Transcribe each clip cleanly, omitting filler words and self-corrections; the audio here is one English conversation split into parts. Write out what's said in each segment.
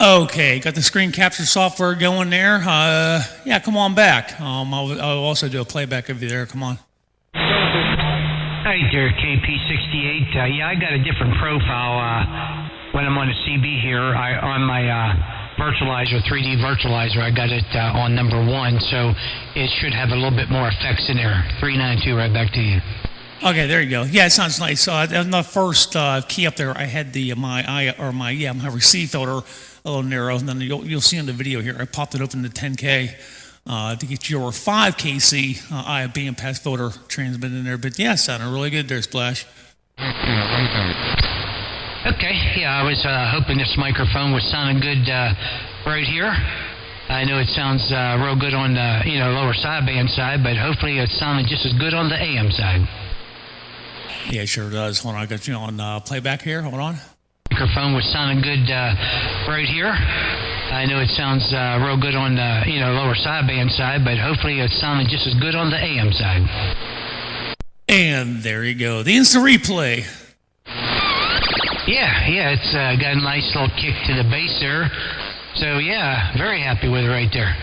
Okay, got the screen capture software going there. Yeah, come on back. I'll also do a playback of you there. Come on. Hi there, KP68. Yeah, I got a different profile when I'm on the CB here. On my virtualizer, 3D virtualizer, I got it on number 1, so it should have a little bbit more effects in there. 392, right back to you. Okay, there you go. Yeah, it sounds nice. On the first key up there, I had my receive filter a little narrow, and then you'll see in the video here, I popped it open to 10K to get your 5KC IFB pass filter transmitted in there. But yeah, it sounded really good there, Splash. Okay, yeah, I was hoping this microphone was sounding good right here. I know it sounds real good on the lower sideband side, but hopefully it's sounding just as good on the AM side. Yeah, it sure does. Hold on, I got you on playback here. Hold on. Microphone was sounding good right here. I know it sounds real good on the lower sideband side, but hopefully it's sounding just as good on the AM side. And there you go, the instant replay. Yeah, it's got a nice little kick to the bass there. So yeah, very happy with it right there.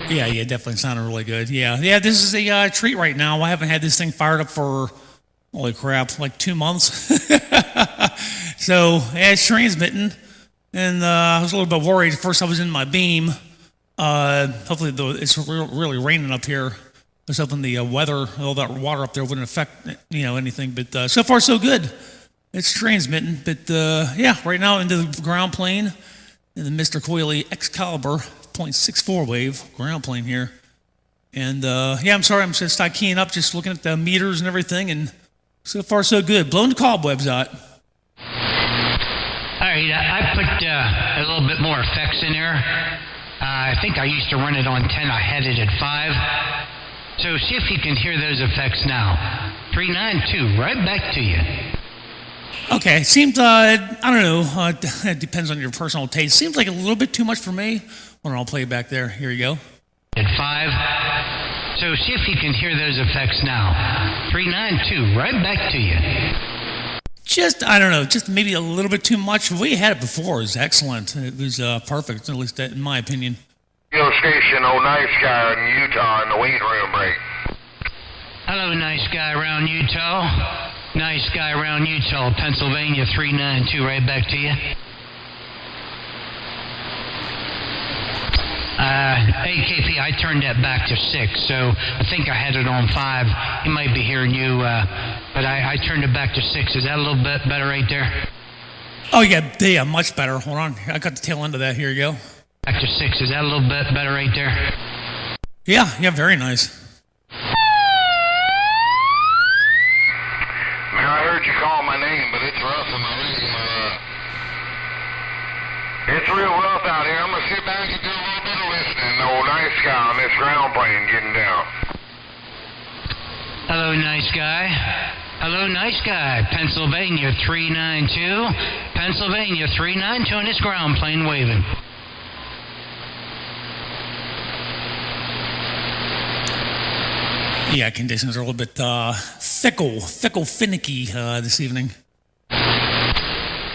Yeah, definitely sounded really good. Yeah, this is a treat right now. I haven't had this thing fired up for, holy crap, like 2 months. So, yeah, it's transmitting, and I was a little bit worried. First, I was in my beam. Hopefully, it's really raining up here. I was hoping the weather, all that water up there wouldn't affect, anything. But so far, so good. It's transmitting. But, yeah, right now into the ground plane, in the Mr. Coily Excalibur .64 wave ground plane here. And, yeah, I'm sorry, I'm just keying up, just looking at the meters and everything, and so far, so good. Blowing the cobwebs out. All right, I put a little bit more effects in there. I think I used to run it on 10. I had it at 5. So see if you can hear those effects now. 392, right back to you. Okay, it seems, I don't know, it depends on your personal taste. Seems like a little bit too much for me. Hold on, I'll play it back there. Here you go. At 5. So see if you can hear those effects now. 392, right back to you. Just, I don't know, just maybe a little bit too much. We had it before. It was excellent. It was perfect, at least in my opinion. Yo, station, nice guy in Utah in the weight room break. Hello, nice guy around Utah. Nice guy around Utah, Pennsylvania, 392, right back to you. Hey, KP, I turned that back to 6, so I think I had it on 5. He might be hearing you, but I turned it back to 6. Is that a little bit better right there? Oh, yeah, much better. Hold on. I got the tail end of that. Here you go. Back to 6. Is that a little bit better right there? Yeah, very nice. Man, I heard you call my name, but it's rough in my room. It's real rough out here. I'm going to sit back and do a little bit of listening. Nice guy on this ground plane getting down. Hello, nice guy. Hello, nice guy. Pennsylvania 392. Pennsylvania 392 on this ground plane waving. Yeah, conditions are a little bit finicky this evening.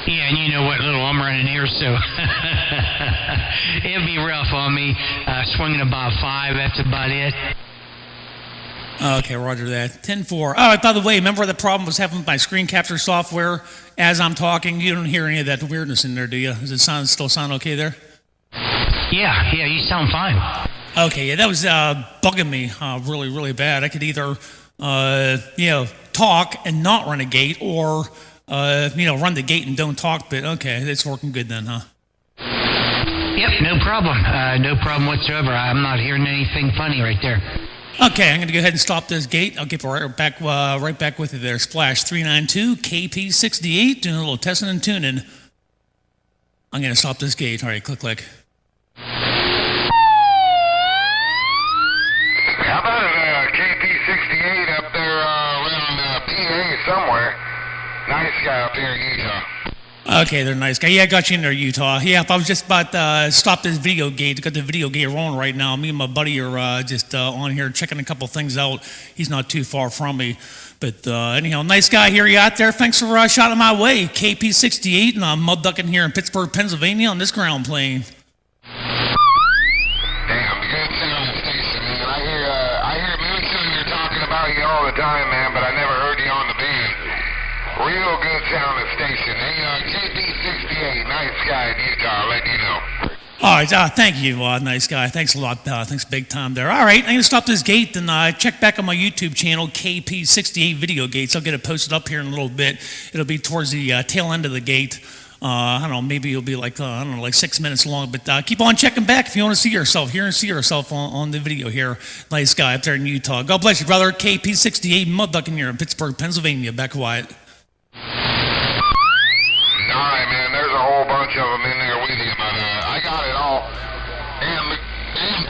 Yeah, and you know what little I'm running here, so it'll be rough on me. Swinging about 5, that's about it. Okay, roger that. 10-4. Oh, by the way, remember the problem was having with my screen capture software as I'm talking? You don't hear any of that weirdness in there, do you? Does it still sound okay there? Yeah, you sound fine. Okay, yeah, that was bugging me really, really bad. I could either, talk and not run a gate, or run the gate and don't talk. But okay, it's working good then, huh? Yep, no problem. No problem whatsoever. I'm not hearing anything funny right there. Okay, I'm going to go ahead and stop this gate. I'll get right back with you there. Splash 392 KP68, doing a little testing and tuning. I'm going to stop this gate. All right, click. How about KP68 up there around PA somewhere? Nice guy up here in Utah. Okay, they're nice guy. Yeah, I got you in there, Utah. Yeah, if I was just about to stop this video gate, got the video gate rolling right now. Me and my buddy are just on here checking a couple things out. He's not too far from me. But anyhow, nice guy here you out there. Thanks for shouting my way. KP68, and I'm mud ducking here in Pittsburgh, Pennsylvania on this ground plane. Damn, good sounding station, man. I hear Moonshiner talking about you all the time, man, but I never heard you on the band. Real good sounding station. Hey, KP68, nice guy in Utah, let you know. All right, thank you, nice guy. Thanks a lot. Thanks big time there. All right, I'm going to stop this gate and check back on my YouTube channel, KP68 Video Gates. I'll get it posted up here in a little bit. It'll be towards the tail end of the gate. I don't know, maybe it'll be like, like 6 minutes long. But keep on checking back if you want to see yourself, hear and see yourself on the video here. Nice guy up there in Utah. God bless you, brother. KP68 Mud Ducking here in Pittsburgh, Pennsylvania. Back quiet. All right, man, there's a whole bunch of them in there with you, but I got it all. Damn,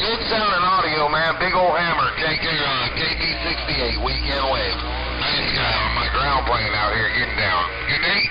good sounding audio, man. Big old hammer. Take care of KP68 Weekend Wave. Nice guy on my ground plane out here getting down. Good day.